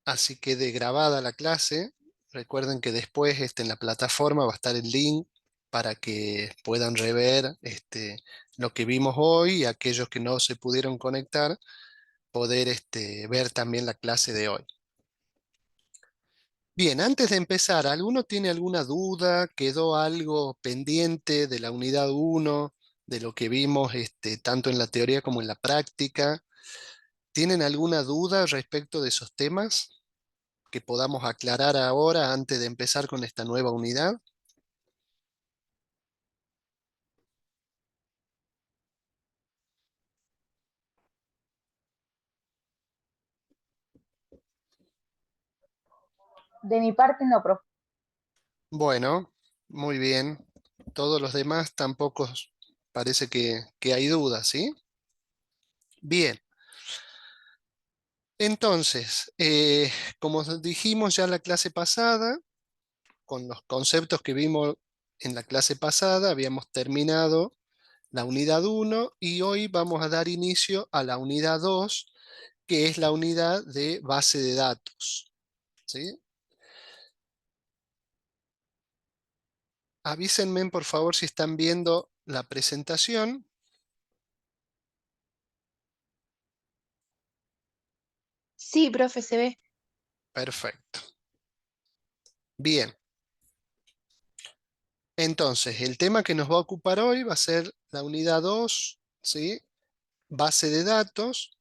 así quede grabada la clase. Recuerden que después en la plataforma va a estar el link para que puedan rever lo que vimos hoy y aquellos que no se pudieron conectar, poder ver también la clase de hoy. Bien, antes de empezar, ¿alguno tiene alguna duda? ¿Quedó algo pendiente de la unidad uno, de lo que vimos tanto en la teoría como en la práctica? ¿Tienen alguna duda respecto de esos temas que podamos aclarar ahora antes de empezar con esta nueva unidad? De mi parte no, profe. Bueno, muy bien. Todos los demás tampoco parece que hay dudas, ¿sí? Bien, entonces, como dijimos ya en la clase pasada, con los conceptos que vimos en la clase pasada, habíamos terminado la unidad uno y hoy vamos a dar inicio a la unidad 2, que es la unidad de base de datos, ¿sí? Avísenme, por favor, si están viendo la presentación. Sí, profe, se ve. Perfecto. Bien. Entonces, el tema que nos va a ocupar hoy va a ser la unidad 2, ¿sí? Base de datos.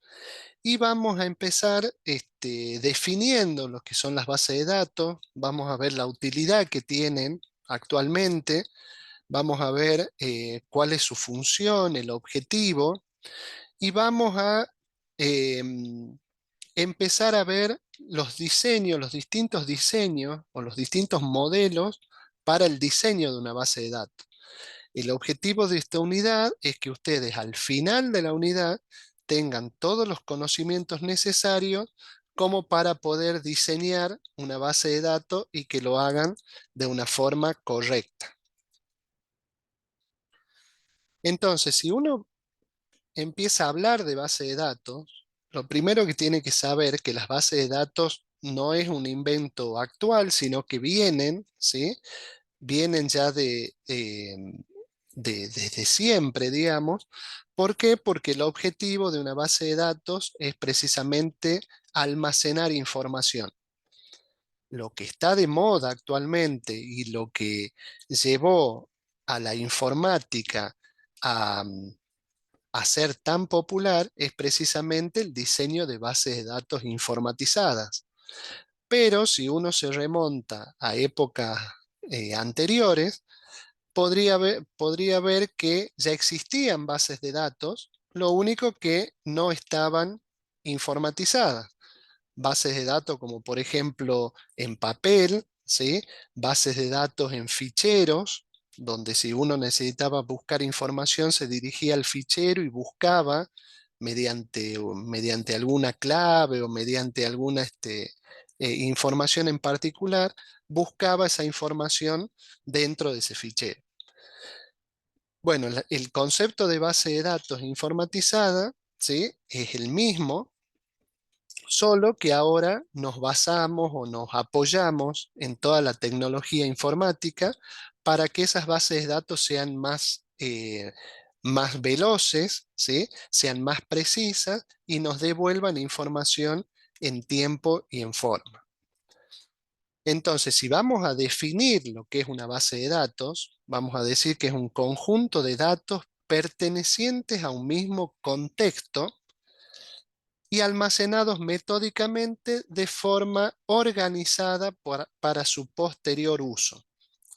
Y vamos a empezar definiendo lo que son las bases de datos. Vamos a ver la utilidad que tienen actualmente. Vamos a ver cuál es su función, el objetivo. Y vamos a empezar a ver los diseños, los distintos diseños o los distintos modelos para el diseño de una base de datos. El objetivo de esta unidad es que ustedes al final de la unidad tengan todos los conocimientos necesarios como para poder diseñar una base de datos y que lo hagan de una forma correcta. Entonces, si uno empieza a hablar de base de datos, lo primero que tiene que saber que las bases de datos no es un invento actual, sino que vienen, ¿sí? Vienen ya desde siempre, digamos. ¿Por qué? Porque el objetivo de una base de datos es precisamente almacenar información. Lo que está de moda actualmente y lo que llevó a la informática a, a ser tan popular es precisamente el diseño de bases de datos informatizadas. Pero si uno se remonta a épocas anteriores, podría ver que ya existían bases de datos, lo único que no estaban informatizadas. Bases de datos como por ejemplo en papel, ¿sí? Bases de datos en ficheros, donde si uno necesitaba buscar información se dirigía al fichero y buscaba mediante alguna clave o mediante alguna información en particular, buscaba esa información dentro de ese fichero. Bueno, el concepto de base de datos informatizada, ¿sí? Es el mismo, solo que ahora nos basamos o nos apoyamos en toda la tecnología informática para que esas bases de datos sean más veloces, ¿sí? Sean más precisas y nos devuelvan información en tiempo y en forma. Entonces, si vamos a definir lo que es una base de datos, vamos a decir que es un conjunto de datos pertenecientes a un mismo contexto y almacenados metódicamente de forma organizada para su posterior uso.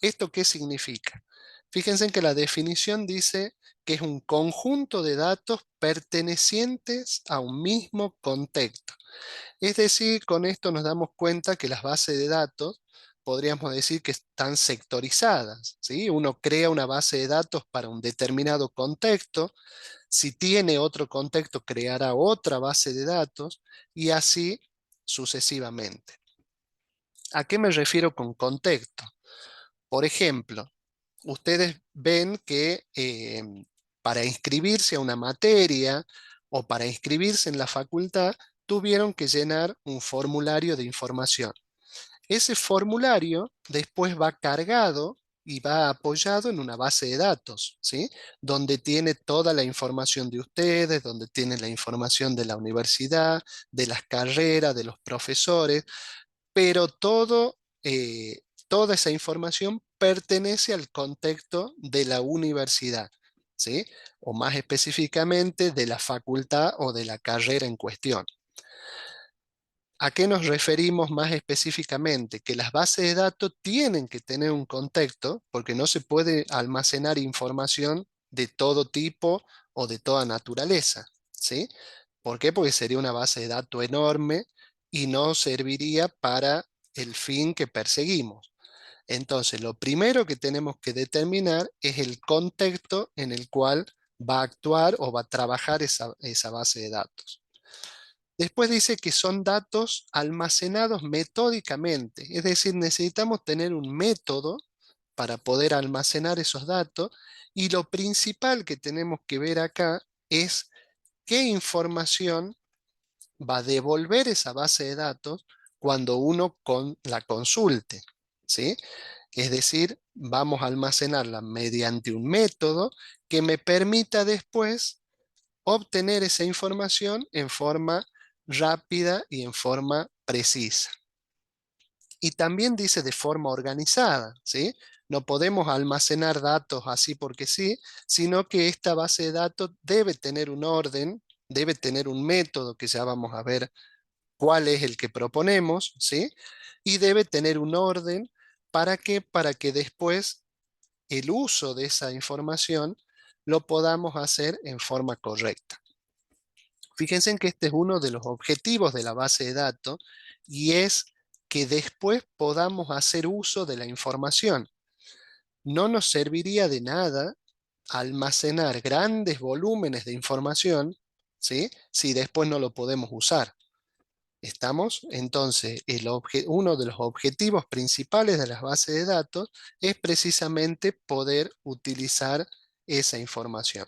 ¿Esto qué significa? Fíjense que la definición dice que es un conjunto de datos pertenecientes a un mismo contexto. Es decir, con esto nos damos cuenta que las bases de datos podríamos decir que están sectorizadas, ¿sí? Uno crea una base de datos para un determinado contexto, si tiene otro contexto creará otra base de datos y así sucesivamente. ¿A qué me refiero con contexto? Por ejemplo, ustedes ven que para inscribirse a una materia o para inscribirse en la facultad, tuvieron que llenar un formulario de información. Ese formulario después va cargado y va apoyado en una base de datos, ¿sí? Donde tiene toda la información de ustedes, donde tiene la información de la universidad, de las carreras, de los profesores, pero toda esa información pertenece al contexto de la universidad, ¿sí? O más específicamente de la facultad o de la carrera en cuestión. ¿A qué nos referimos más específicamente? Que las bases de datos tienen que tener un contexto porque no se puede almacenar información de todo tipo o de toda naturaleza, ¿sí? ¿Por qué? Porque sería una base de datos enorme y no serviría para el fin que perseguimos. Entonces, lo primero que tenemos que determinar es el contexto en el cual va a actuar o va a trabajar esa base de datos. Después dice que son datos almacenados metódicamente, es decir, necesitamos tener un método para poder almacenar esos datos y lo principal que tenemos que ver acá es qué información va a devolver esa base de datos cuando uno la consulte, ¿sí? Es decir, vamos a almacenarla mediante un método que me permita después obtener esa información en forma rápida y en forma precisa. Y también dice de forma organizada, ¿sí? No podemos almacenar datos así porque sí, sino que esta base de datos debe tener un orden, debe tener un método que ya vamos a ver cuál es el que proponemos, ¿sí? Y debe tener un orden ¿para qué? Para que después el uso de esa información lo podamos hacer en forma correcta. Fíjense en que este es uno de los objetivos de la base de datos y es que después podamos hacer uso de la información. No nos serviría de nada almacenar grandes volúmenes de información, ¿sí? Si después no lo podemos usar. ¿Estamos? Entonces, uno de los objetivos principales de las bases de datos es precisamente poder utilizar esa información.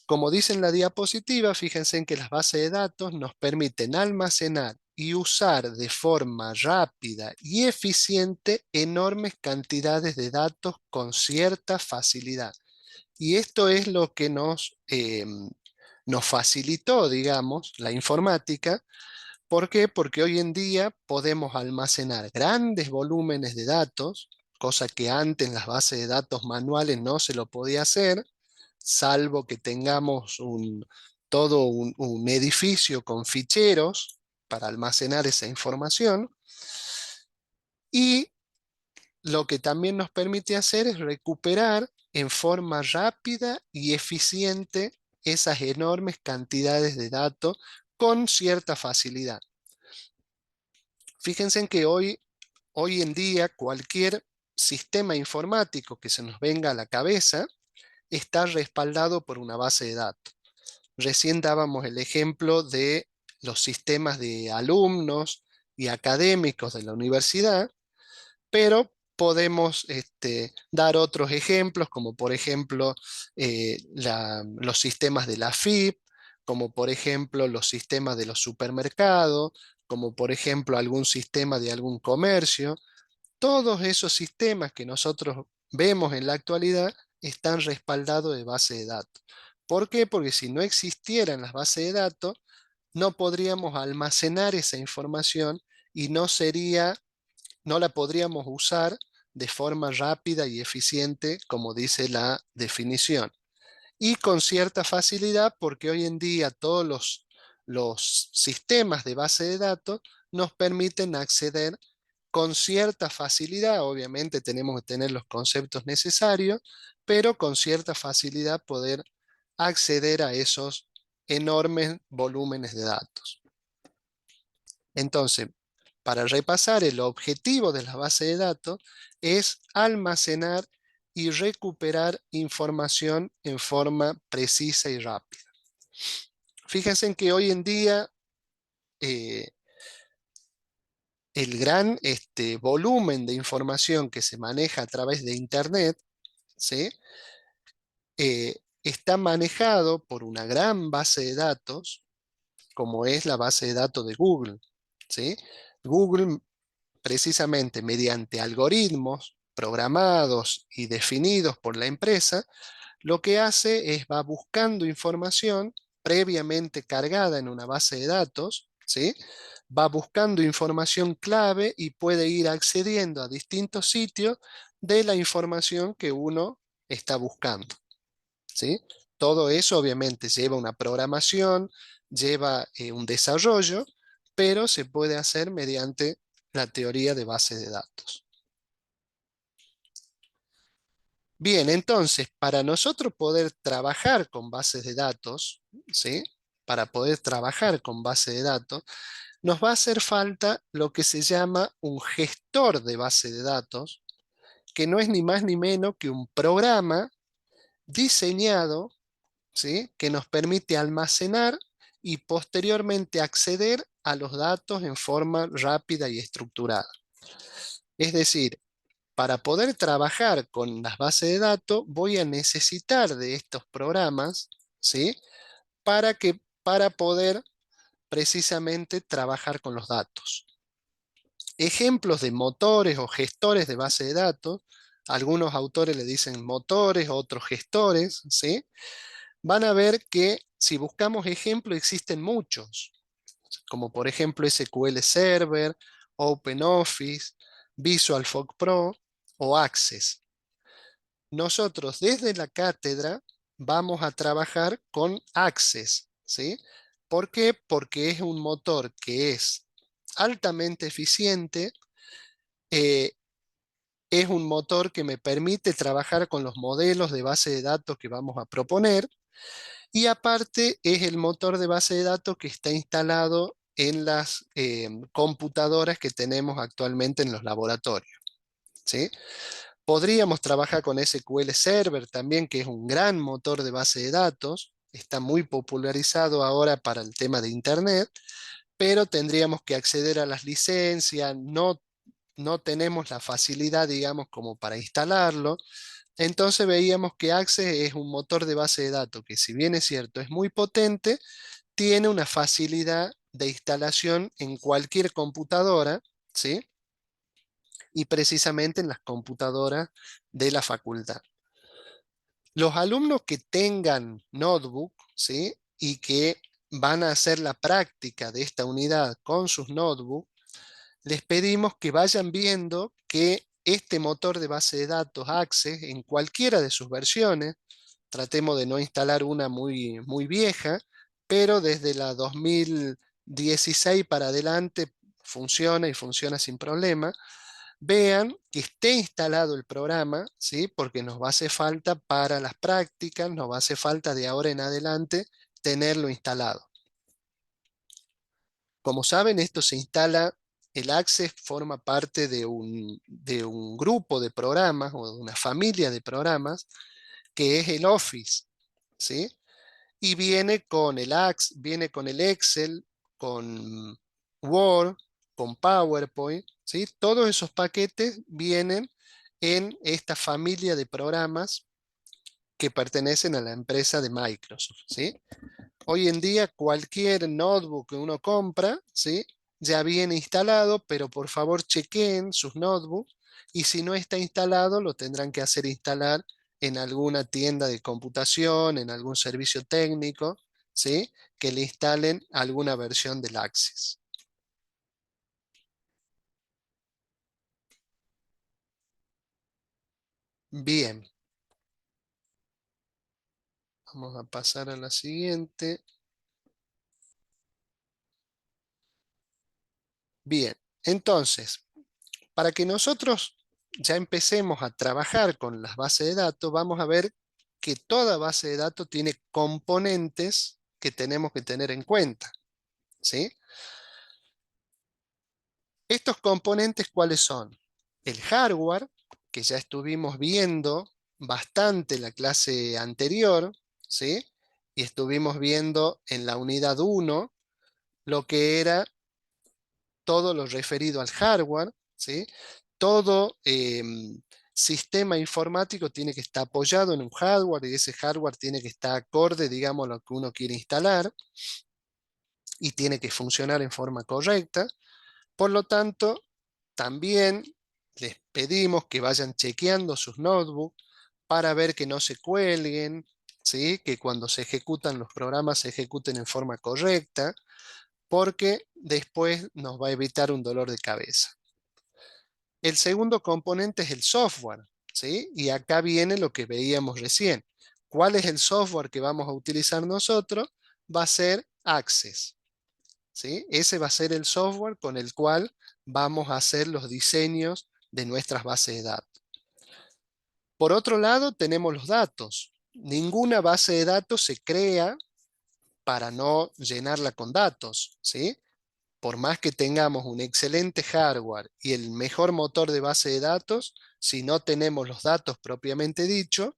Como dice en la diapositiva, fíjense en que las bases de datos nos permiten almacenar y usar de forma rápida y eficiente enormes cantidades de datos con cierta facilidad. Y esto es lo que nos facilitó, digamos, la informática. ¿Por qué? Porque hoy en día podemos almacenar grandes volúmenes de datos, cosa que antes en las bases de datos manuales no se lo podía hacer, salvo que tengamos todo un edificio con ficheros para almacenar esa información. Y lo que también nos permite hacer es recuperar en forma rápida y eficiente esas enormes cantidades de datos con cierta facilidad. Fíjense en que hoy en día cualquier sistema informático que se nos venga a la cabeza está respaldado por una base de datos. Recién dábamos el ejemplo de los sistemas de alumnos y académicos de la universidad, pero podemos dar otros ejemplos, como por ejemplo los sistemas de la FIP, como por ejemplo los sistemas de los supermercados, como por ejemplo algún sistema de algún comercio. Todos esos sistemas que nosotros vemos en la actualidad están respaldados de base de datos. ¿Por qué? Porque si no existieran las bases de datos, no podríamos almacenar esa información y no la podríamos usar de forma rápida y eficiente, como dice la definición. Y con cierta facilidad, porque hoy en día todos los sistemas de base de datos nos permiten acceder con cierta facilidad. Obviamente tenemos que tener los conceptos necesarios, pero con cierta facilidad poder acceder a esos enormes volúmenes de datos. Entonces, para repasar, el objetivo de la base de datos es almacenar y recuperar información en forma precisa y rápida. Fíjense en que hoy en día eh, el gran volumen de información que se maneja a través de Internet, ¿sí? está manejado por una gran base de datos, como es la base de datos de Google, ¿sí? Google, precisamente mediante algoritmos programados y definidos por la empresa, lo que hace es va buscando información previamente cargada en una base de datos, ¿sí? Va buscando información clave y puede ir accediendo a distintos sitios de la información que uno está buscando, ¿sí? Todo eso obviamente lleva una programación, lleva un desarrollo, pero se puede hacer mediante la teoría de base de datos. Bien, entonces, para nosotros poder trabajar con bases de datos, ¿sí? Para poder trabajar con base de datos, nos va a hacer falta lo que se llama un gestor de base de datos, que no es ni más ni menos que un programa diseñado, ¿sí? Que nos permite almacenar y posteriormente acceder a los datos en forma rápida y estructurada. Es decir, para poder trabajar con las bases de datos, voy a necesitar de estos programas, ¿sí? Para poder precisamente trabajar con los datos. Ejemplos de motores o gestores de base de datos, algunos autores le dicen motores, otros gestores, ¿sí? Van a ver que si buscamos ejemplos existen muchos, como por ejemplo SQL Server, OpenOffice, VisualFOC Pro o Access. Nosotros desde la cátedra vamos a trabajar con Access, ¿sí? ¿Por qué? Porque es un motor que es altamente eficiente, eh, es un motor que me permite trabajar con los modelos de base de datos que vamos a proponer y aparte es el motor de base de datos que está instalado en las computadoras que tenemos actualmente en los laboratorios, ¿sí? Podríamos trabajar con SQL Server también, que es un gran motor de base de datos. Está muy popularizado ahora para el tema de Internet, pero tendríamos que acceder a las licencias, no tenemos la facilidad, digamos, como para instalarlo. Entonces veíamos que Access es un motor de base de datos que, si bien es cierto, es muy potente, tiene una facilidad de instalación en cualquier computadora, ¿sí? Y precisamente en las computadoras de la facultad. Los alumnos que tengan notebook, ¿sí? Y que van a hacer la práctica de esta unidad con sus notebooks, les pedimos que vayan viendo que este motor de base de datos Access, en cualquiera de sus versiones, tratemos de no instalar una muy vieja, pero desde la 2016 para adelante funciona y funciona sin problema. Vean que esté instalado el programa, ¿sí? Porque nos va a hacer falta para las prácticas, nos va a hacer falta de ahora en adelante tenerlo instalado. Como saben, esto se instala, el Access forma parte de un grupo de programas o de una familia de programas que es el Office, ¿sí? Y viene con el Access, viene con el Excel, con Word, con PowerPoint, ¿sí? Todos esos paquetes vienen en esta familia de programas que pertenecen a la empresa de Microsoft, ¿sí? Hoy en día cualquier notebook que uno compra, ¿sí? Ya viene instalado, pero por favor chequen sus notebooks y si no está instalado lo tendrán que hacer instalar en alguna tienda de computación, en algún servicio técnico, ¿sí? Que le instalen alguna versión del Access. Bien, vamos a pasar a la siguiente. Bien, entonces, para que nosotros ya empecemos a trabajar con las bases de datos, vamos a ver que toda base de datos tiene componentes que tenemos que tener en cuenta, ¿sí? Estos componentes, ¿cuáles son? El hardware, que ya estuvimos viendo bastante en la clase anterior, ¿sí? Y estuvimos viendo en la unidad 1 lo que era todo lo referido al hardware, ¿sí? Todo sistema informático tiene que estar apoyado en un hardware y ese hardware tiene que estar acorde, digamos, a lo que uno quiere instalar y tiene que funcionar en forma correcta. Por lo tanto, también les pedimos que vayan chequeando sus notebooks para ver que no se cuelguen, ¿sí? Que cuando se ejecutan los programas se ejecuten en forma correcta, porque después nos va a evitar un dolor de cabeza. El segundo componente es el software, ¿sí? Y acá viene lo que veíamos recién. ¿Cuál es el software que vamos a utilizar nosotros? Va a ser Access, ¿sí? Ese va a ser el software con el cual vamos a hacer los diseños de nuestras bases de datos. Por otro lado, tenemos los datos. Ninguna base de datos se crea para no llenarla con datos, ¿sí? Por más que tengamos un excelente hardware y el mejor motor de base de datos, si no tenemos los datos propiamente dicho,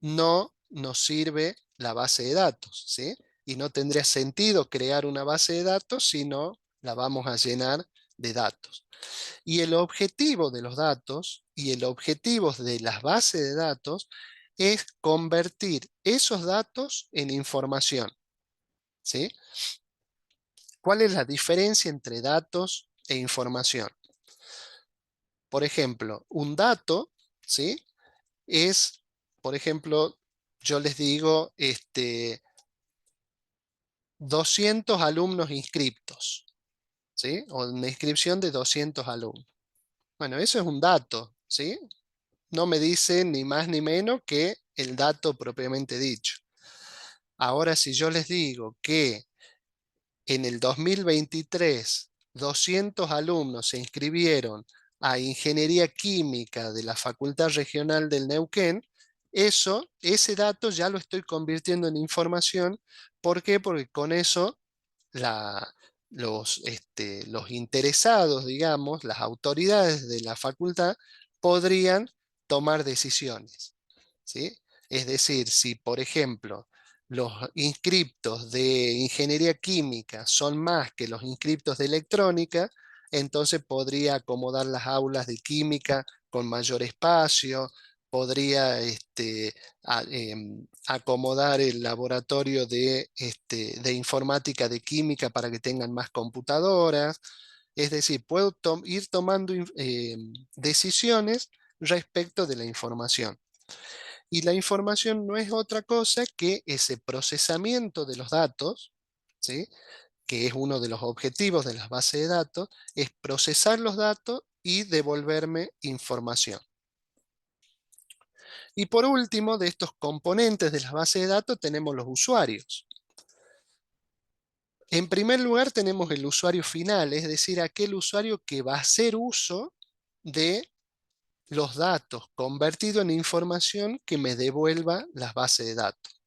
no nos sirve la base de datos, ¿sí? Y no tendría sentido crear una base de datos si no la vamos a llenar de datos. Y el objetivo de los datos y el objetivo de las bases de datos es convertir esos datos en información, ¿sí? ¿Cuál es la diferencia entre datos e información? Por ejemplo, un dato, ¿sí? Es, por ejemplo, yo les digo, 200 alumnos inscriptos, ¿sí? O una inscripción de 200 alumnos. Bueno, eso es un dato, ¿sí? No me dice ni más ni menos que el dato propiamente dicho. Ahora, si yo les digo que en el 2023, 200 alumnos se inscribieron a Ingeniería Química de la Facultad Regional del Neuquén, ese dato ya lo estoy convirtiendo en información. ¿Por qué? Porque con eso la- los interesados, digamos, las autoridades de la facultad podrían tomar decisiones, ¿sí? Es decir, si por ejemplo los inscriptos de ingeniería química son más que los inscriptos de electrónica, entonces podría acomodar las aulas de química con mayor espacio, podría acomodar el laboratorio de informática de química para que tengan más computadoras. Es decir, puedo ir tomando decisiones respecto de la información. Y la información no es otra cosa que ese procesamiento de los datos, ¿sí? Que es uno de los objetivos de las bases de datos, es procesar los datos y devolverme información. Y por último, de estos componentes de las bases de datos tenemos los usuarios. En primer lugar tenemos el usuario final, es decir, aquel usuario que va a hacer uso de los datos convertido en información que me devuelva las bases de datos.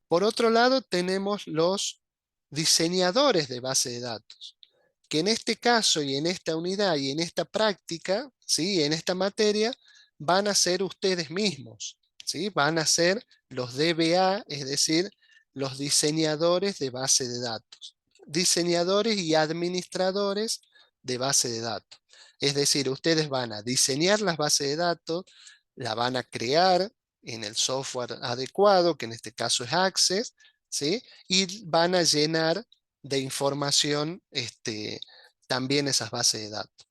Por otro lado, tenemos los diseñadores de base de datos, que en este caso y en esta unidad y en esta práctica, ¿sí? En esta materia, van a ser ustedes mismos, ¿sí? Van a ser los DBA, es decir, los diseñadores de base de datos, diseñadores y administradores de base de datos. Es decir, ustedes van a diseñar las bases de datos, la van a crear en el software adecuado, que en este caso es Access, ¿sí? Y van a llenar de información también esas bases de datos.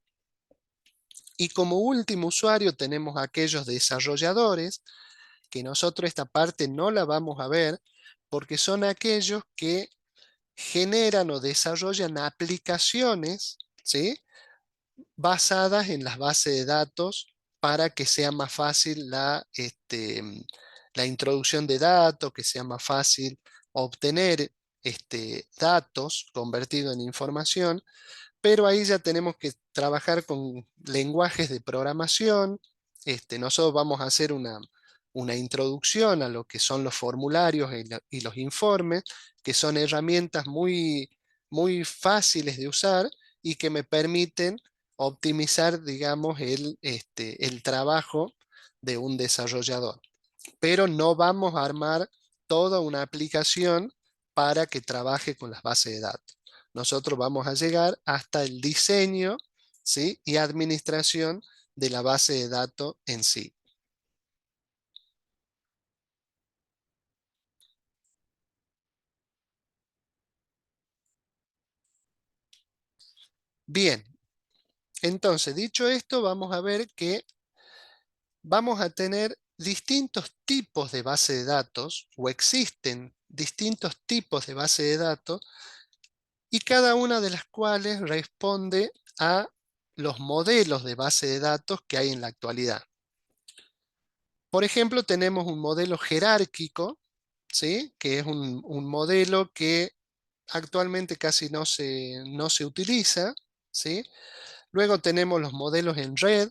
Y como último usuario tenemos aquellos desarrolladores, que nosotros esta parte no la vamos a ver, porque son aquellos que generan o desarrollan aplicaciones, ¿sí? Basadas en las bases de datos para que sea más fácil la introducción de datos, que sea más fácil obtener datos convertidos en información, pero ahí ya tenemos que trabajar con lenguajes de programación. Nosotros vamos a hacer una introducción a lo que son los formularios y los informes, que son herramientas muy, muy fáciles de usar y que me permiten optimizar, digamos, el trabajo de un desarrollador. Pero no vamos a armar toda una aplicación para que trabaje con las bases de datos. Nosotros vamos a llegar hasta el diseño, ¿sí? Y administración de la base de datos en sí. Bien, entonces dicho esto, vamos a ver que vamos a tener distintos tipos de base de datos o existen distintos tipos de base de datos y cada una de las cuales responde a los modelos de base de datos que hay en la actualidad. Por ejemplo, tenemos un modelo jerárquico, ¿sí? Que es un modelo que actualmente casi no se utiliza, ¿sí? Luego tenemos los modelos en red,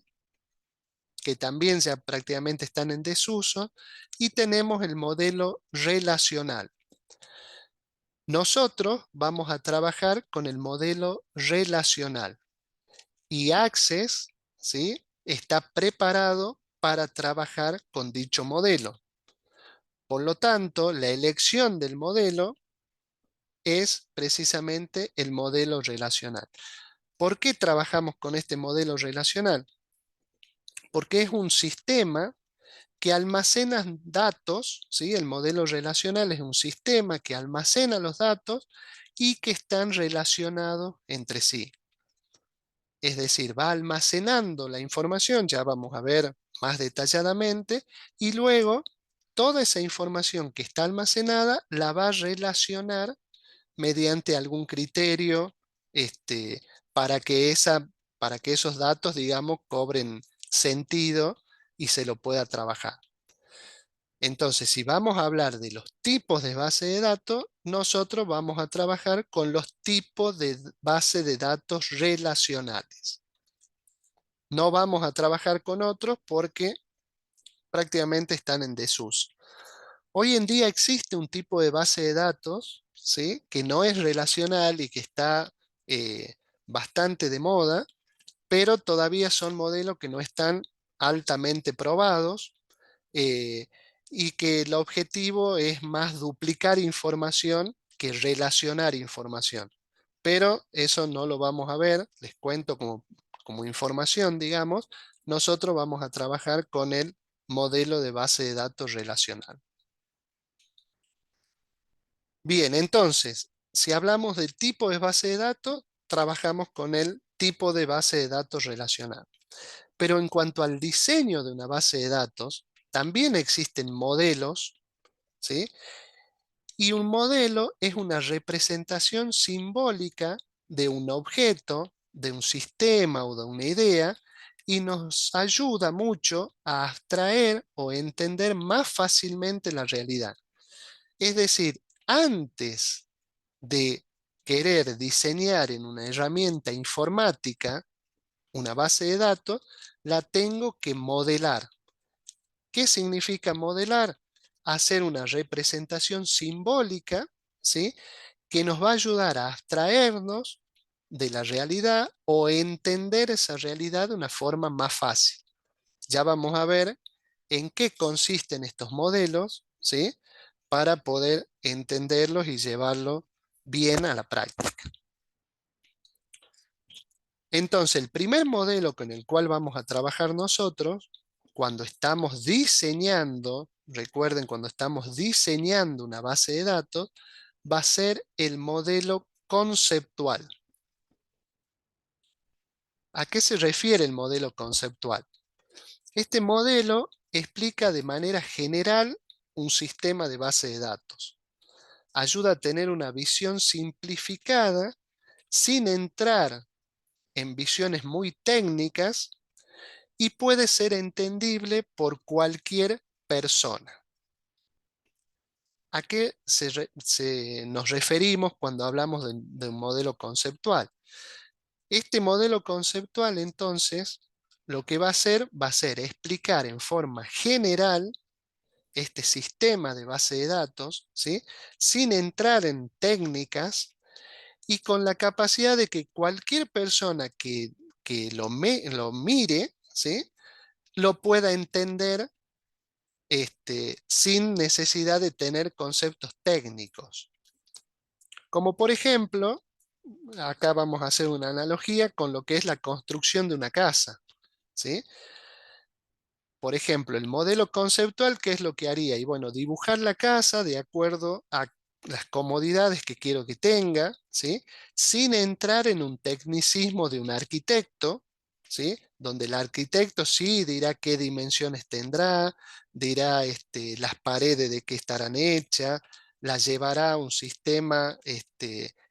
que también ya prácticamente están en desuso, y tenemos el modelo relacional. Nosotros vamos a trabajar con el modelo relacional y Access, ¿sí? Está preparado para trabajar con dicho modelo. Por lo tanto, la elección del modelo es precisamente el modelo relacional. ¿Por qué trabajamos con este modelo relacional? Porque es un sistema que almacena datos, ¿sí? El modelo relacional es un sistema que almacena los datos y que están relacionados entre sí. Es decir, va almacenando la información, ya vamos a ver más detalladamente, y luego toda esa información que está almacenada la va a relacionar mediante algún criterio para que para que esos datos, digamos, cobren sentido y se lo pueda trabajar. Entonces, si vamos a hablar de los tipos de base de datos, nosotros vamos a trabajar con los tipos de base de datos relacionales. No vamos a trabajar con otros porque prácticamente están en desuso. Hoy en día existe un tipo de base de datos, ¿sí? Que no es relacional y que está eh, bastante de moda, pero todavía son modelos que no están altamente probados eh, y que el objetivo es más duplicar información que relacionar información. Pero eso no lo vamos a ver, les cuento como información, digamos, nosotros vamos a trabajar con el modelo de base de datos relacional. Bien, entonces, si hablamos del tipo de base de datos, trabajamos con el tipo de base de datos relacional. Pero en cuanto al diseño de una base de datos, también existen modelos, ¿sí? Y un modelo es una representación simbólica de un objeto, de un sistema o de una idea, y nos ayuda mucho a abstraer o entender más fácilmente la realidad. Es decir, antes de querer diseñar en una herramienta informática una base de datos, la tengo que modelar. ¿Qué significa modelar? Hacer una representación simbólica, ¿sí? Que nos va a ayudar a abstraernos de la realidad o entender esa realidad de una forma más fácil. Ya vamos a ver en qué consisten estos modelos, ¿sí? Para poder entenderlos y llevarlos bien a la práctica. Entonces, el primer modelo con el cual vamos a trabajar nosotros, cuando estamos diseñando, recuerden, cuando estamos diseñando una base de datos, va a ser el modelo conceptual. ¿A qué se refiere el modelo conceptual? Este modelo explica de manera general un sistema de base de datos. Ayuda a tener una visión simplificada sin entrar en visiones muy técnicas y puede ser entendible por cualquier persona. ¿A qué nos referimos cuando hablamos de un modelo conceptual? Este modelo conceptual, entonces, lo que va a ser explicar en forma general este sistema de base de datos, ¿sí? Sin entrar en técnicas y con la capacidad de que cualquier persona que lo mire, ¿sí? Lo pueda entender sin necesidad de tener conceptos técnicos. Como por ejemplo, acá vamos a hacer una analogía con lo que es la construcción de una casa. ¿sí? Por ejemplo, el modelo conceptual, ¿qué es lo que haría? Y bueno, dibujar la casa de acuerdo a las comodidades que quiero que tenga, ¿sí? Sin entrar en un tecnicismo de un arquitecto, ¿sí? Donde el arquitecto sí dirá qué dimensiones tendrá, dirá las paredes de qué estarán hechas, las llevará a un sistema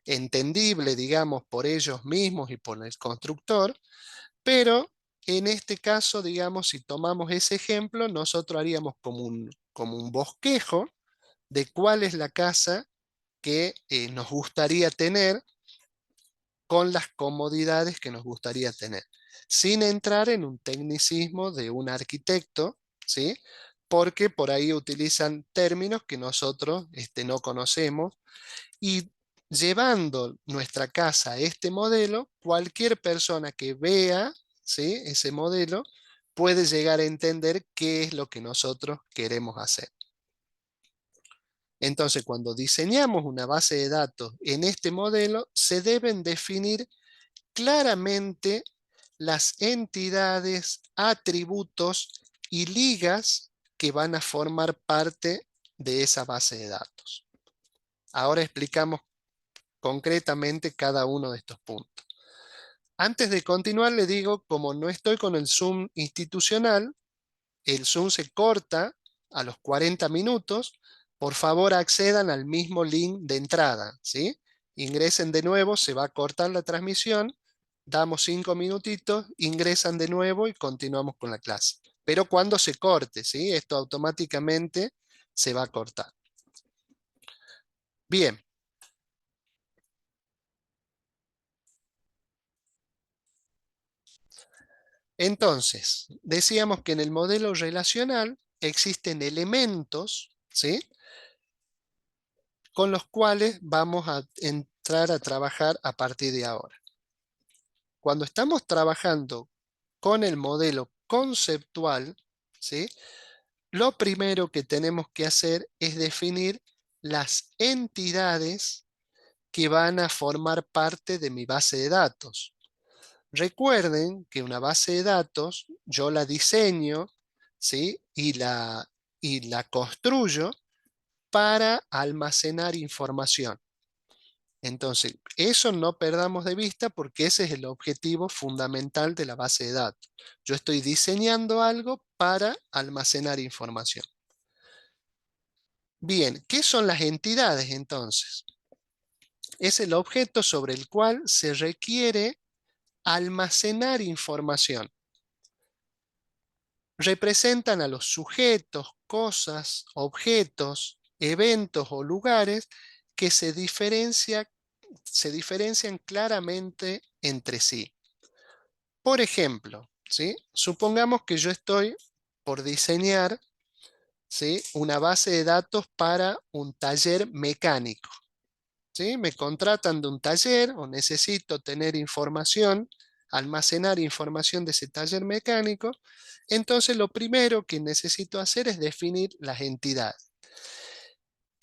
entendible, digamos, por ellos mismos y por el constructor, pero en este caso, digamos, si tomamos ese ejemplo, nosotros haríamos como un bosquejo de cuál es la casa que nos gustaría tener con las comodidades que nos gustaría tener, sin entrar en un tecnicismo de un arquitecto, ¿sí? Porque por ahí utilizan términos que nosotros no conocemos y llevando nuestra casa a este modelo, cualquier persona que vea, ¿sí?, ese modelo puede llegar a entender qué es lo que nosotros queremos hacer. Entonces, cuando diseñamos una base de datos en este modelo, se deben definir claramente las entidades, atributos y ligas que van a formar parte de esa base de datos. Ahora explicamos concretamente cada uno de estos puntos. Antes de continuar, le digo, como no estoy con el Zoom institucional, el Zoom se corta a los 40 minutos. Por favor, accedan al mismo link de entrada, ¿sí? Ingresen de nuevo, se va a cortar la transmisión, damos 5 minutitos, ingresan de nuevo y continuamos con la clase. Pero cuando se corte, ¿sí? Esto automáticamente se va a cortar. Bien. Entonces, decíamos que en el modelo relacional existen elementos, ¿sí?, con los cuales vamos a entrar a trabajar a partir de ahora. Cuando estamos trabajando con el modelo conceptual, ¿sí?, lo primero que tenemos que hacer es definir las entidades que van a formar parte de mi base de datos. Recuerden que una base de datos yo la diseño, ¿sí?, y la construyo para almacenar información. Entonces, eso no perdamos de vista porque ese es el objetivo fundamental de la base de datos. Yo estoy diseñando algo para almacenar información. Bien, ¿qué son las entidades entonces? Es el objeto sobre el cual se requiere almacenar información. Representan a los sujetos, cosas, objetos, eventos o lugares que se diferencian claramente entre sí. Por ejemplo, ¿sí?, supongamos que yo estoy por diseñar, ¿sí?, una base de datos para un taller mecánico, ¿sí? Me contratan de un taller o necesito tener información, almacenar información de ese taller mecánico. Entonces, lo primero que necesito hacer es definir las entidades.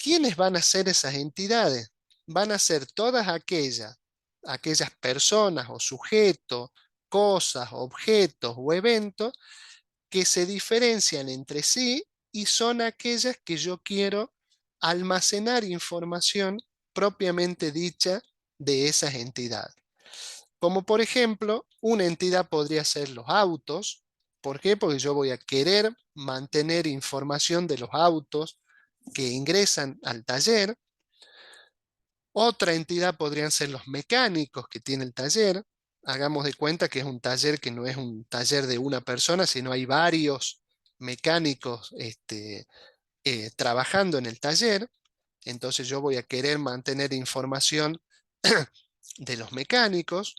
¿Quiénes van a ser esas entidades? Van a ser todas aquellas personas o sujetos, cosas, objetos o eventos que se diferencian entre sí y son aquellas que yo quiero almacenar información propiamente dicha de esas entidades. Como por ejemplo, una entidad podría ser los autos. ¿Por qué? Porque yo voy a querer mantener información de los autos que ingresan al taller. Otra entidad podrían ser los mecánicos que tiene el taller. Hagamos de cuenta que es un taller que no es un taller de una persona, sino hay varios mecánicos trabajando en el taller. Entonces yo voy a querer mantener información de los mecánicos.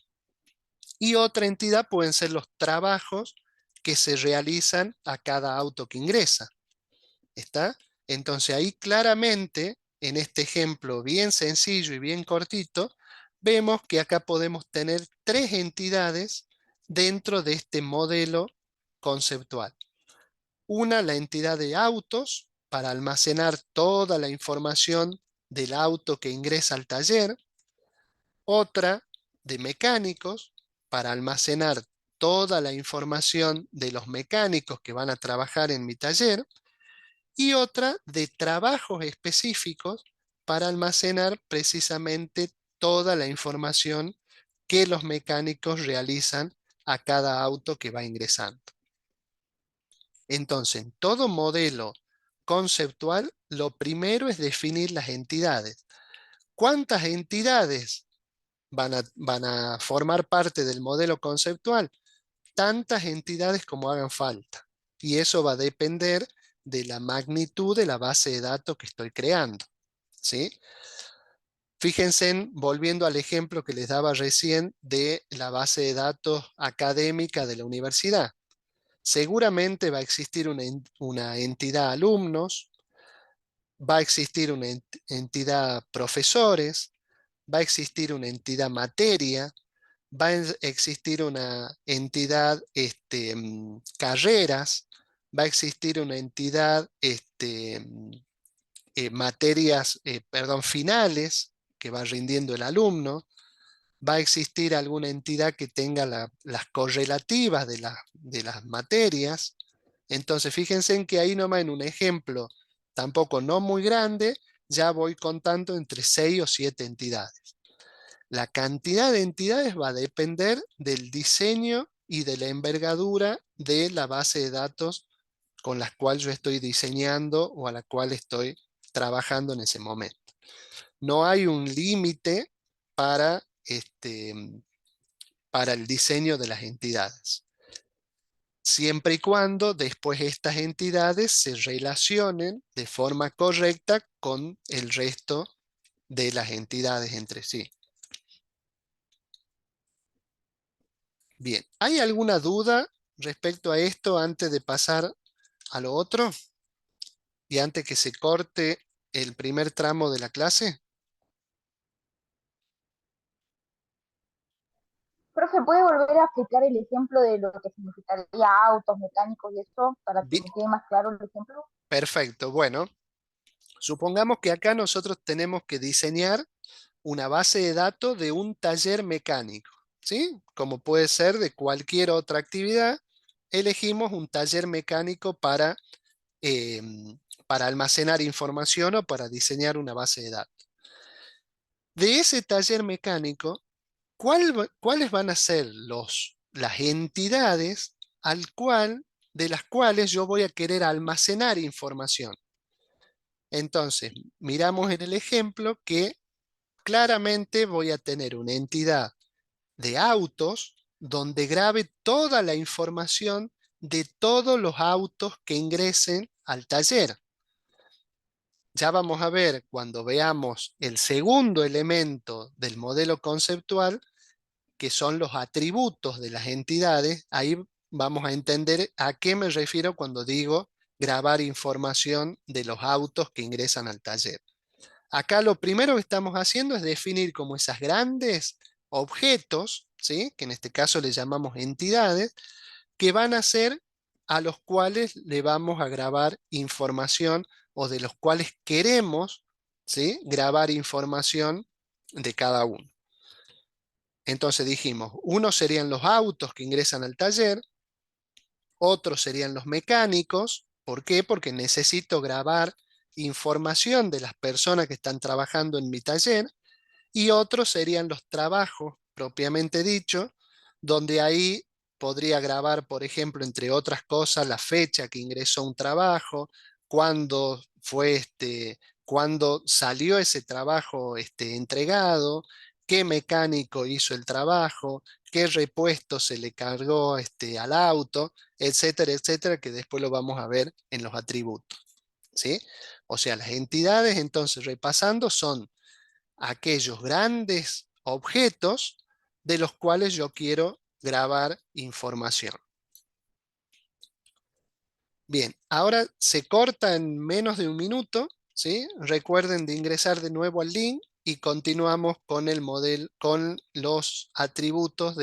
Y otra entidad pueden ser los trabajos que se realizan a cada auto que ingresa. ¿Está? Entonces ahí claramente, en este ejemplo bien sencillo y bien cortito, vemos que acá podemos tener tres entidades dentro de este modelo conceptual. Una, la entidad de autos, para almacenar toda la información del auto que ingresa al taller. Otra, de mecánicos, para almacenar toda la información de los mecánicos que van a trabajar en mi taller, y otra de trabajos específicos para almacenar precisamente toda la información que los mecánicos realizan a cada auto que va ingresando. Entonces, en todo modelo conceptual, lo primero es definir las entidades. ¿Cuántas entidades van a formar parte del modelo conceptual? Tantas entidades como hagan falta. Y eso va a depender de la magnitud de la base de datos que estoy creando, ¿sí? Fíjense, volviendo al ejemplo que les daba recién de la base de datos académica de la universidad. Seguramente va a existir una entidad alumnos, va a existir una entidad profesores, va a existir una entidad materia, va a existir una entidad carreras, va a existir una entidad materias, perdón, finales que va rindiendo el alumno, va a existir alguna entidad que tenga las correlativas de las materias. Entonces, fíjense en que ahí nomás en un ejemplo, tampoco no muy grande, ya voy contando entre 6 o 7 entidades. La cantidad de entidades va a depender del diseño y de la envergadura de la base de datos con las cuales yo estoy diseñando o a la cual estoy trabajando en ese momento. No hay un límite para, para el diseño de las entidades, siempre y cuando después estas entidades se relacionen de forma correcta con el resto de las entidades entre sí. Bien, ¿hay alguna duda respecto a esto antes de pasar a lo otro? Y antes que se corte el primer tramo de la clase. Profe, ¿puede volver a explicar el ejemplo de lo que significaría autos, mecánicos y eso para que Bien, me quede más claro el ejemplo? perfecto. Bueno, supongamos que acá nosotros tenemos que diseñar una base de datos de un taller mecánico, ¿sí? Como puede ser de cualquier otra actividad, elegimos un taller mecánico para almacenar información o para diseñar una base de datos. De ese taller mecánico, ¿cuáles van a ser las entidades de las cuales yo voy a querer almacenar información? Entonces, miramos en el ejemplo que claramente voy a tener una entidad de autos donde grabe toda la información de todos los autos que ingresen al taller. Ya vamos a ver cuando veamos el segundo elemento del modelo conceptual, que son los atributos de las entidades. Ahí vamos a entender a qué me refiero cuando digo grabar información de los autos que ingresan al taller. Acá lo primero que estamos haciendo es definir como esas grandes objetos, ¿sí? Que en este caso le llamamos entidades, que van a ser a los cuales le vamos a grabar información o de los cuales queremos, ¿sí? Grabar información de cada uno. Entonces dijimos, uno serían los autos que ingresan al taller, otros serían los mecánicos. ¿Por qué? Porque necesito grabar información de las personas que están trabajando en mi taller, y otros serían los trabajos propiamente dicho, donde ahí podría grabar, por ejemplo, entre otras cosas, la fecha que ingresó un trabajo, cuándo fue cuándo salió ese trabajo entregado, qué mecánico hizo el trabajo, qué repuesto se le cargó al auto, etcétera, etcétera, que después lo vamos a ver en los atributos, ¿sí? O sea, las entidades, entonces, repasando, son aquellos grandes objetos de los cuales yo quiero grabar información. Bien, ahora se corta en menos de un minuto, ¿sí? Recuerden de ingresar de nuevo al link y continuamos con el modelo, con los atributos de